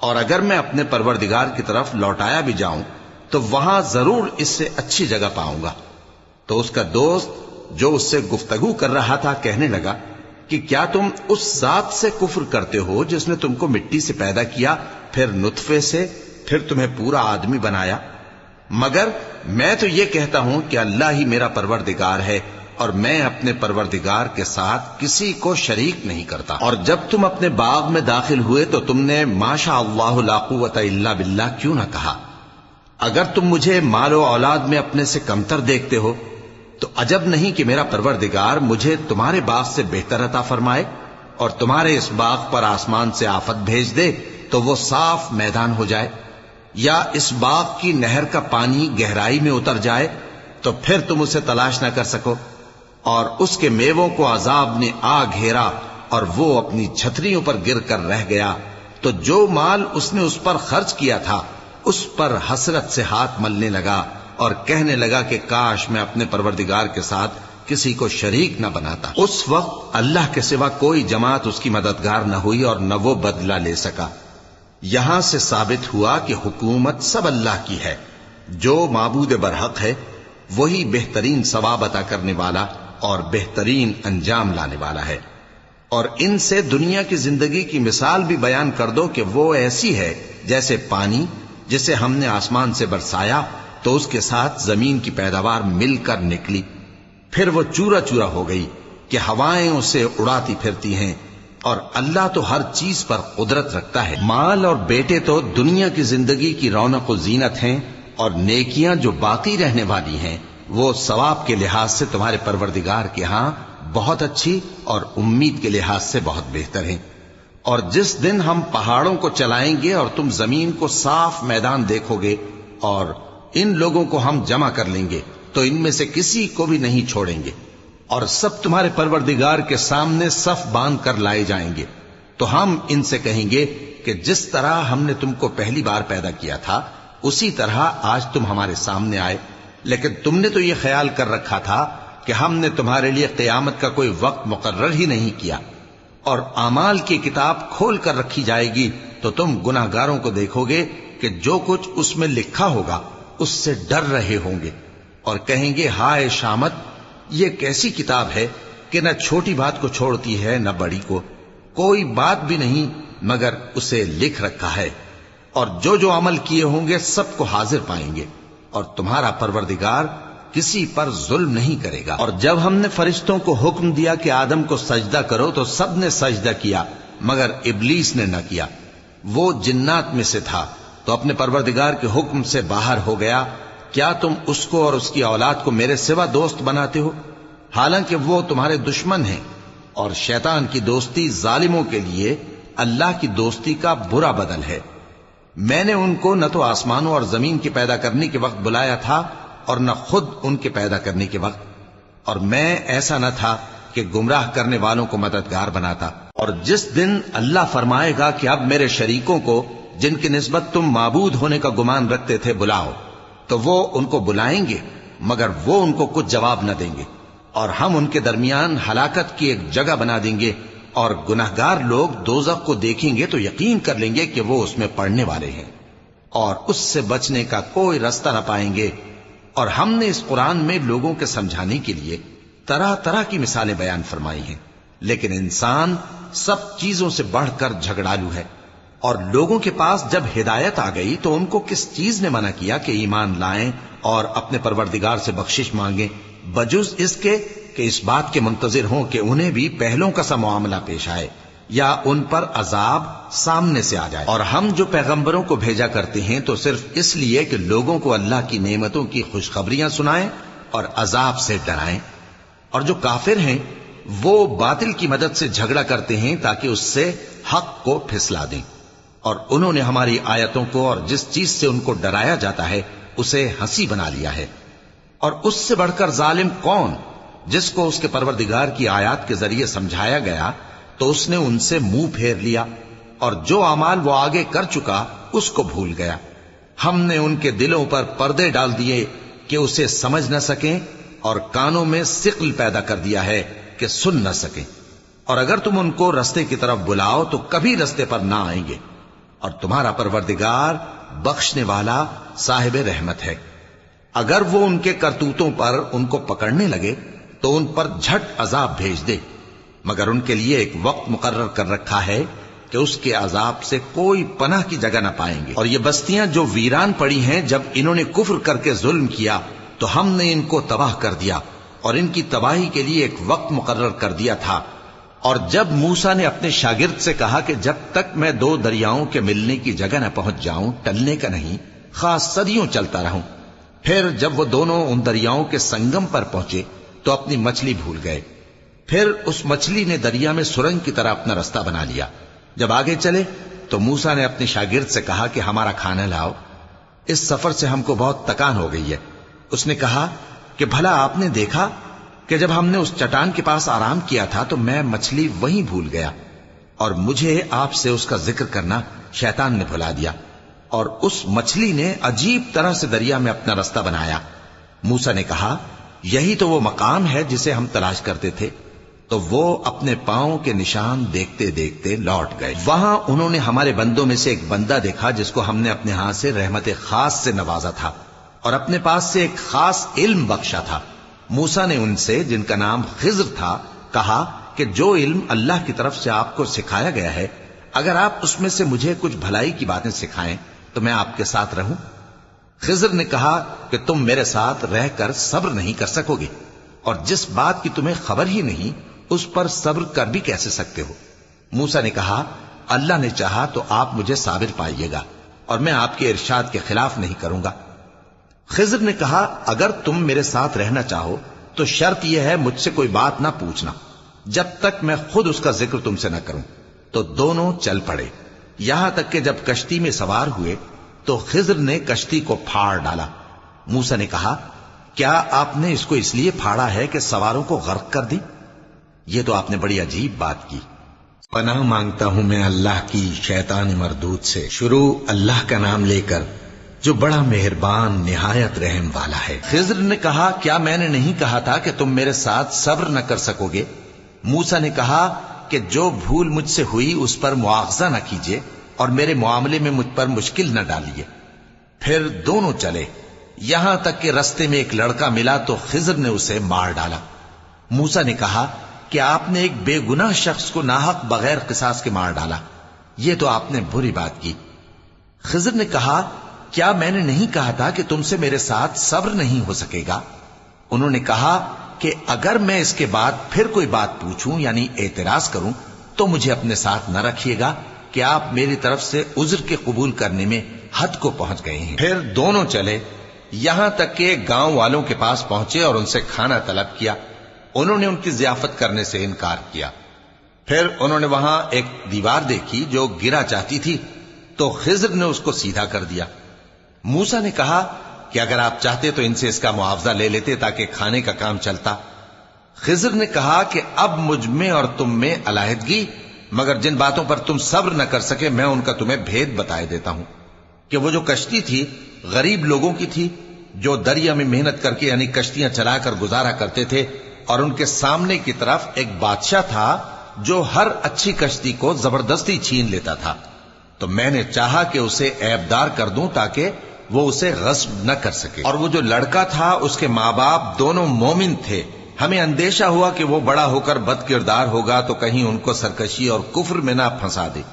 और अगर मैं अपने परवरदिगार की तरफ लौटाया भी जाऊं तो वहां जरूर इससे अच्छी जगह पाऊंगा। तो उसका दोस्त जो उससे गुफ्तगू कर रहा था कहने लगा कि क्या तुम उस जात से कुफ्र करते हो जिसने तुमको मिट्टी से पैदा किया, फिर नुतफे से, फिर तुम्हें पूरा आदमी बनाया? मगर मैं तो ये कहता हूं कि अल्लाह ही मेरा परवरदिगार है और मैं अपने परवरदिगार के साथ किसी को शरीक नहीं करता। और जब तुम अपने बाग में दाखिल हुए तो तुमने माशा अल्लाह ला कुव्वता इल्ला बिल्लाह क्यों ना कहा? अगर तुम मुझे मालो औलाद में अपने से कमतर देखते हो तो अजब नहीं कि मेरा परवरदिगार मुझे तुम्हारे बाग से बेहतर अता फरमाए और तुम्हारे इस बाग पर आसमान से आफत भेज दे तो वो साफ मैदान हो जाए, या इस बाग की नहर का पानी गहराई में उतर जाए तो फिर तुम उसे तलाश न कर सको, और उसके मेवों को अजाब ने आ घेरा और वो अपनी छतरियों पर गिर कर रह गया। तो जो माल उसने उस पर खर्च किया था उस पर हसरत से हाथ मलने लगा और कहने लगा कि काश मैं अपने परवरदिगार के साथ किसी को शरीक न बनाता। उस वक्त अल्लाह के सिवा कोई जमात उसकी मददगार न हुई और न वो बदला ले सका। यहां से साबित हुआ कि हुकूमत सब अल्लाह की है। जो माबूद बरहक है वही बेहतरीन सवाब अता करने वाला और बेहतरीन अंजाम लाने वाला है। और इनसे दुनिया की जिंदगी की मिसाल भी बयान कर दो कि वो ऐसी है जैसे पानी जिसे हमने आसमान से बरसाया तो उसके साथ जमीन की पैदावार मिलकर निकली, फिर वो चूरा चूरा हो गई कि हवाएं उसे उड़ाती फिरती हैं। और अल्लाह तो हर चीज पर कुदरत रखता है। माल और बेटे तो दुनिया की जिंदगी की रौनक और जीनत हैं, और नेकियां जो बाकी रहने वाली हैं वो सवाब के लिहाज से तुम्हारे परवरदिगार के यहां बहुत अच्छी और उम्मीद के लिहाज से बहुत बेहतर हैं। और जिस दिन हम पहाड़ों को चलाएंगे और तुम जमीन को साफ मैदान देखोगे और इन लोगों को हम जमा कर लेंगे तो इनमें से किसी को भी नहीं छोड़ेंगे, और सब तुम्हारे परवरदिगार के सामने सफ बांध कर लाए जाएंगे। तो हम इनसे कहेंगे कि जिस तरह हमने तुमको पहली बार पैदा किया था उसी तरह आज तुम हमारे सामने आए, लेकिन तुमने तो यह ख्याल कर रखा था कि हमने तुम्हारे लिए क़यामत का कोई वक्त मुकर्रर ही नहीं किया। और आमाल की किताब खोल कर रखी जाएगी तो तुम गुनाहगारों को देखोगे कि जो कुछ उसमें लिखा होगा उससे डर रहे होंगे और कहेंगे, हाय शामत, ये कैसी किताब है कि न छोटी बात को छोड़ती है न बड़ी को, कोई बात भी नहीं मगर उसे लिख रखा है। और जो जो अमल किए होंगे सबको हाजिर पाएंगे, और तुम्हारा परवरदिगार किसी पर जुल्म नहीं करेगा। और जब हमने फरिश्तों को हुक्म दिया कि आदम को सजदा करो तो सब ने सजदा किया मगर इब्लीस ने न किया। वो जिन्नात में से था तो अपने परवरदिगार के हुक्म से बाहर हो गया। क्या तुम उसको और उसकी औलाद को मेरे सिवा दोस्त बनाते हो, हालांकि वो तुम्हारे दुश्मन हैं। और शैतान की दोस्ती जालिमों के लिए अल्लाह की दोस्ती का बुरा बदल है। मैंने उनको न तो आसमानों और जमीन के पैदा करने के वक्त बुलाया था और न खुद उनके पैदा करने के वक्त, और मैं ऐसा न था कि गुमराह करने वालों को मददगार बनाता। और जिस दिन अल्लाह फरमाएगा कि अब मेरे शरीकों को जिनकी निस्बत तुम माबूद होने का गुमान रखते थे बुलाओ, तो वो उनको बुलाएंगे मगर वो उनको कुछ जवाब न देंगे, और हम उनके दरमियान हलाकत की एक जगह बना देंगे। और गुनाहगार लोग दोज़ख को देखेंगे तो यकीन कर लेंगे कि वो उसमें पड़ने वाले हैं और उससे बचने का कोई रास्ता न पाएंगे। और हमने इस कुरान में लोगों के समझाने के लिए तरह तरह की मिसालें बयान फरमाई हैं, लेकिन इंसान सब चीजों से बढ़कर झगड़ालू है। और लोगों के पास जब हिदायत आ गई तो उनको किस चीज ने मना किया कि ईमान लाएं और अपने परवरदिगार से बख्शिश मांगें, बजुज इसके कि इस बात के मुंतजिर हों कि उन्हें भी पहलों का सा मामला पेश आए या उन पर अजाब सामने से आ जाए। और हम जो पैगंबरों को भेजा करते हैं तो सिर्फ इसलिए कि लोगों को अल्लाह की नेमतों की खुशखबरियां सुनाएं और अजाब से डराएं। और जो काफिर हैं वो बातिल की मदद से झगड़ा करते हैं ताकि उससे हक को फिसला दें। और उन्होंने हमारी आयतों को और जिस चीज से उनको डराया जाता है उसे हंसी बना लिया है। और उससे बढ़कर जालिम कौन, जिसको उसके परवरदिगार की आयत के जरिए समझाया गया तो उसने उनसे मुंह फेर लिया, और जो अमाल वो आगे कर चुका उसको भूल गया। हमने उनके दिलों पर पर्दे डाल दिए कि उसे समझ न सकें, और कानों में सिक्ल पैदा कर दिया है कि सुन न सकें। और अगर तुम उनको रस्ते की तरफ बुलाओ तो कभी रस्ते पर ना आएंगे। और तुम्हारा परवरदिगार बख्शने वाला साहिब रहमत है। अगर वो उनके करतूतों पर उनको पकड़ने लगे तो उन पर झट अजाब भेज दे, मगर उनके लिए एक वक्त मुकर्रर कर रखा है कि उसके अजाब से कोई पनाह की जगह न पाएंगे। और ये बस्तियां जो वीरान पड़ी हैं, जब इन्होंने कुफ्र करके जुल्म किया तो हमने इनको तबाह कर दिया और इनकी तबाही के लिए एक वक्त मुकर्रर कर दिया था। और जब मूसा ने अपने शागिर्द से कहा कि जब तक मैं दो दरियाओं के मिलने की जगह न पहुंच जाऊं, टलने का नहीं, खास सदियों चलता रहूं। फिर जब वो दोनों उन दरियाओं के संगम पर पहुंचे तो अपनी मछली भूल गए। फिर उस मछली ने दरिया में सुरंग की तरह अपना रास्ता बना लिया। जब आगे चले तो मूसा ने अपने शागिर्द से कहा कि हमारा खाना लाओ, इस सफर से हमको बहुत थकान हो गई है। उसने कहा कि भला आपने देखा कि जब हमने उस चट्टान के पास आराम किया था तो मैं मछली वहीं भूल गया, और मुझे आपसे उसका जिक्र करना शैतान ने भुला दिया, और उस मछली ने अजीब तरह से दरिया में अपना रास्ता बनाया। मूसा ने कहा यही तो वो मकाम है जिसे हम तलाश करते थे। तो वो अपने पांव के निशान देखते देखते लौट गए। वहां उन्होंने हमारे बंदों में से एक बंदा देखा जिसको हमने अपने हाथ से रहमत खास से नवाजा था और अपने पास से एक खास इल्म बख्शा था। मूसा ने उनसे, जिनका नाम खिज्र था, कहा कि जो इल्म अल्लाह की तरफ से आपको सिखाया गया है, अगर आप उसमें से मुझे कुछ भलाई की बातें सिखाएं तो मैं आपके साथ रहूं। खिज्र ने कहा कि तुम मेरे साथ रहकर सब्र नहीं कर सकोगे और जिस बात की तुम्हें खबर ही नहीं उस पर सब्र कर भी कैसे सकते हो। मूसा ने कहा, अल्लाह ने चाहा तो आप मुझे साबिर पाइएगा और मैं आपके इरशाद के खिलाफ नहीं करूंगा। खिज्र ने कहा, अगर तुम मेरे साथ रहना चाहो तो शर्त यह है मुझसे कोई बात ना पूछना जब तक मैं खुद उसका जिक्र तुमसे न करूं। तो दोनों चल पड़े। यहां तक कि जब कश्ती में सवार हुए तो खिज्र ने कश्ती को फाड़ डाला। मूसा ने कहा, क्या आपने इसको इसलिए फाड़ा है कि सवारों को गर्क कर दी? ये तो आपने बड़ी अजीब बात की। पनाह मांगता हूं मैं अल्लाह की शैतान मरदूद से। शुरू अल्लाह का नाम लेकर जो बड़ा मेहरबान निहायत रहम वाला है। खिज्र ने कहा, क्या मैंने नहीं कहा था कि तुम मेरे साथ सब्र न कर सकोगे? मूसा ने कहा कि जो भूल मुझसे हुई उस पर मुआवजा न कीजिए और मेरे मामले में मुझ पर मुश्किल न डालिए। फिर दोनों चले। यहां तक कि रास्ते में एक लड़का मिला तो खिज्र ने उसे मार डाला। मूसा ने कहा कि आपने एक बेगुनाह शख्स को नाहक बगैर किसास के मार डाला, यह तो आपने बुरी बात की। खिज्र ने कहा, क्या मैंने नहीं कहा था कि तुमसे मेरे साथ सब्र नहीं हो सकेगा? उन्होंने कहा कि अगर मैं इसके बाद फिर कोई बात पूछूं यानी एतराज करूं तो मुझे अपने साथ न रखिएगा कि आप मेरी तरफ से उज्र के कबूल करने में हद को पहुंच गए हैं। फिर दोनों चले। यहां तक कि गांव वालों के पास पहुंचे और उनसे खाना तलब किया। उन्होंने उनकी जियाफत करने से इनकार किया। फिर उन्होंने वहां एक दीवार देखी जो गिरा चाहती थी तो खिज्र ने उसको सीधा कर दिया। मूसा ने कहा कि अगर आप चाहते तो इनसे इसका मुआवजा ले लेते ताकि खाने का काम चलता। खिज्र ने कहा कि अब मुझ में और तुम में अलहदगी, मगर जिन बातों पर तुम सब्र न कर सके मैं उनका तुम्हें भेद बताए देता हूं कि वो जो कश्ती थी गरीब लोगों की थी जो दरिया में मेहनत करके यानी कश्तियां चलाकर गुजारा करते थे और उनके सामने की तरफ एक बादशाह था जो हर अच्छी कश्ती को जबरदस्ती छीन लेता था। तो मैंने चाहा कि उसे ऐबदार कर दूं ताकि वो उसे गस्ब न कर सके। और वो जो लड़का था उसके माँ बाप दोनों मोमिन थे। हमें अंदेशा हुआ कि वो बड़ा होकर बदकिरदार होगा तो कहीं उनको सरकशी और कुफ्र में ना फंसा दे।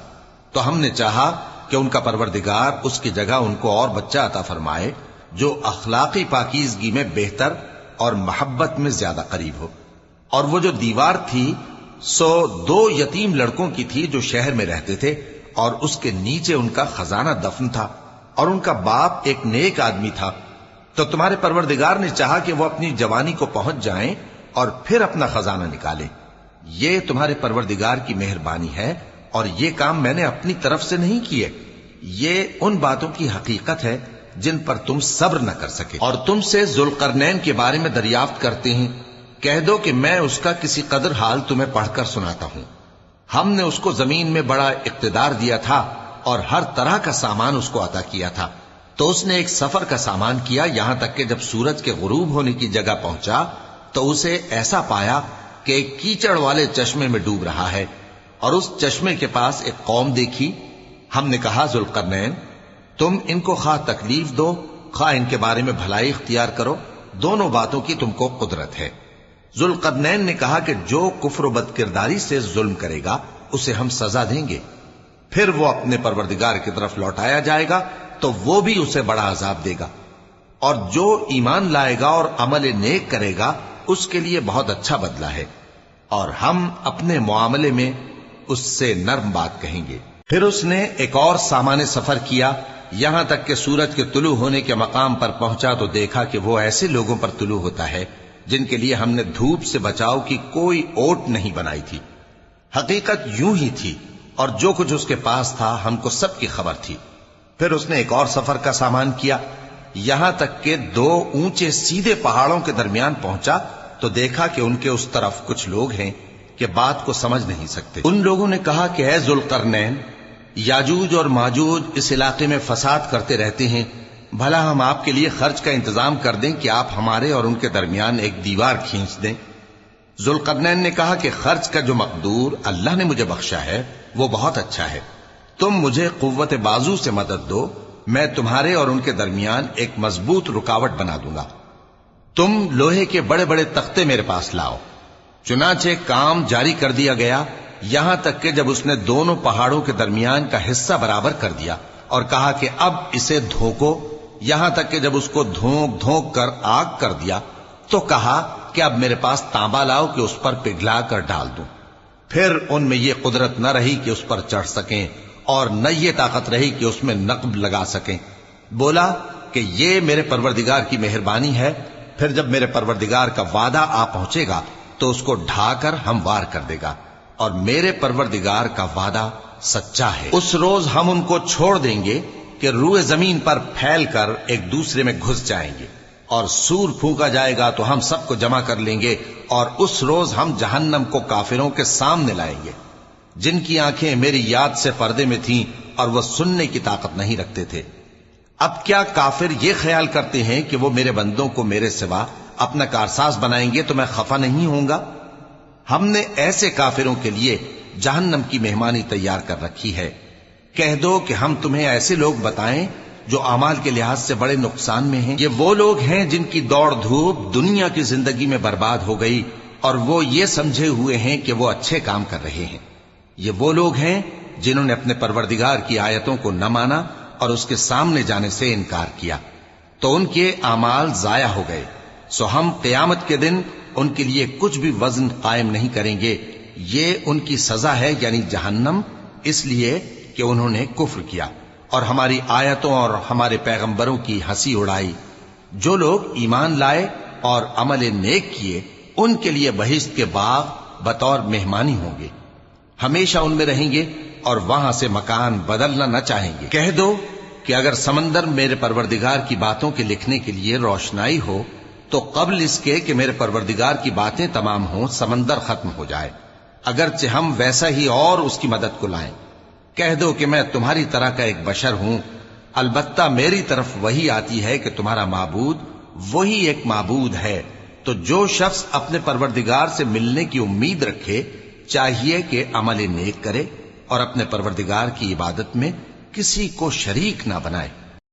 तो हमने चाहा कि उनका परवरदिगार उसकी जगह उनको और बच्चा अता फरमाए जो अखलाकी पाकीज़गी में बेहतर और मोहब्बत में ज्यादा करीब हो। और वो जो दीवार थी सो 2 यतीम लड़कों की थी जो शहर में रहते थे और उसके नीचे उनका खजाना दफन था और उनका बाप एक नेक आदमी था। तो तुम्हारे परवरदिगार ने चाहा कि वो अपनी जवानी को पहुंच जाएं और फिर अपना खजाना निकालें। ये तुम्हारे परवरदिगार की मेहरबानी है और ये काम मैंने अपनी तरफ से नहीं किए। ये उन बातों की हकीकत है जिन पर तुम सब्र न कर सके। और तुमसे जुल्करनैन के बारे में दरियाफ्त करते हैं, कह दो कि मैं उसका किसी कदर हाल तुम्हें पढ़कर सुनाता हूं। हमने उसको जमीन में बड़ा इक्तदार दिया था और हर तरह का सामान उसको अता किया था। तो उसने एक सफर का सामान किया, यहां तक कि जब सूरज के गुरूब होने की जगह पहुंचा तो उसे ऐसा पाया कि एक कीचड़ वाले चश्मे में डूब रहा है और उस चश्मे के पास एक कौम देखी। हमने कहा, जुल्करनैन, तुम इनको खा तकलीफ दो खा इनके बारे में भलाई इख्तियार करो, दोनों बातों की तुमको कुदरत है। जुल्करनैन ने कहा कि जो कुफ्र व बदकिरदारी से जुल्म करेगा उसे हम सजा देंगे। फिर वो अपने परवरदिगार की तरफ लौटाया जाएगा तो वो भी उसे बड़ा अजाब देगा और जो ईमान लाएगा और अमल नेक करेगा उसके लिए बहुत अच्छा बदला है और हम अपने मुआमले में उससे नर्म बात कहेंगे। फिर उसने एक और सामान्य सफर किया, यहां तक कि सूरज के तुलू होने के मकाम पर पहुंचा तो देखा कि वो ऐसे लोगों पर तुलू होता है जिनके लिए हमने धूप से बचाव की कोई ओट नहीं बनाई थी। हकीकत यूं ही थी और जो कुछ उसके पास था हमको सबकी खबर थी। फिर उसने एक और सफर का सामान किया, यहां तक कि 2 ऊंचे सीधे पहाड़ों के दरमियान पहुंचा तो देखा कि उनके उस तरफ कुछ लोग हैं कि बात को समझ नहीं सकते। उन लोगों ने कहा कि है जुल्करनैन, याजूज और माजूज इस इलाके में फसाद करते रहते हैं भला हम आपके लिए खर्च का इंतजाम कर दें कि आप हमारे और उनके दरमियान एक दीवार खींच दें। जुल्करनैन ने कहा कि खर्च का जो मकदूर अल्लाह ने मुझे बख्शा है वो बहुत अच्छा है। तुम मुझे कुव्वत बाजू से मदद दो, मैं तुम्हारे और उनके दरमियान एक मजबूत रुकावट बना दूंगा। तुम लोहे के बड़े बड़े तख्ते मेरे पास लाओ। चुनाचे काम जारी कर दिया गया, यहां तक कि जब उसने दोनों पहाड़ों के दरमियान का हिस्सा बराबर कर दिया और कहा कि अब इसे धोको, यहां तक कि जब उसको धोंक धोंक कर आग कर दिया तो कहा कि अब मेरे पास तांबा लाओ कि उस पर पिघला कर डाल दूं। फिर उनमें यह कुदरत न रही कि उस पर चढ़ सकें और न ये ताकत रही कि उसमें नक्ब लगा सकें। बोला कि ये मेरे परवरदिगार की मेहरबानी है। फिर जब मेरे परवरदिगार का वादा आ पहुंचेगा तो उसको ढाकर हमवार कर देगा और मेरे परवरदिगार का वादा सच्चा है। उस रोज हम उनको छोड़ देंगे कि रूए जमीन पर फैलकर एक दूसरे में घुस जाएंगे और सूर फूंका जाएगा तो हम सबको जमा कर लेंगे और उस रोज हम जहन्नम को काफिरों के सामने लाएंगे जिनकी आंखें मेरी याद से पर्दे में थीं और वह सुनने की ताकत नहीं रखते थे। अब क्या काफिर ये ख्याल करते हैं कि वो मेरे बंदों को मेरे सिवा अपना कारसाज बनाएंगे तो मैं खफा नहीं होऊंगा? हमने ऐसे काफिरों के लिए जहन्नम की मेहमानी तैयार कर रखी है। कह दो कि हम तुम्हें ऐसे लोग बताएं जो अमाल के लिहाज से बड़े नुकसान में हैं। ये वो लोग हैं जिनकी दौड़ धूप दुनिया की जिंदगी में बर्बाद हो गई और वो ये समझे हुए हैं कि वो अच्छे काम कर रहे हैं। ये वो लोग हैं जिन्होंने अपने परवरदिगार की आयतों को न माना और उसके सामने जाने से इनकार किया, तो उनके आमाल जाया हो गए। सो हम क़यामत के दिन उनके लिए कुछ भी वजन कायम नहीं करेंगे। ये उनकी सजा है यानी जहन्नम, इसलिए कि उन्होंने कुफ्र किया और हमारी आयतों और हमारे पैगंबरों की हंसी उड़ाई। जो लोग ईमान लाए और अमल नेक किए उनके लिए बहिश्त के बाग बतौर मेहमानी होंगे, हमेशा उनमें रहेंगे और वहां से मकान बदलना न चाहेंगे। कह दो कि अगर समंदर मेरे परवरदिगार की बातों के लिखने के लिए रोशनाई हो तो कबल इसके कि मेरे परवरदिगार की बातें तमाम हों समंदर खत्म हो जाए, अगरचे हम वैसा ही और उसकी मदद को लाएं। कह दो कि मैं तुम्हारी तरह का एक बशर हूं, अलबत्ता मेरी तरफ वही आती है कि तुम्हारा माबूद वही एक माबूद है। तो जो शख्स अपने परवरदिगार से मिलने की उम्मीद रखे चाहिए कि अमल नेक करे और अपने परवरदिगार की इबादत में किसी को शरीक ना बनाए।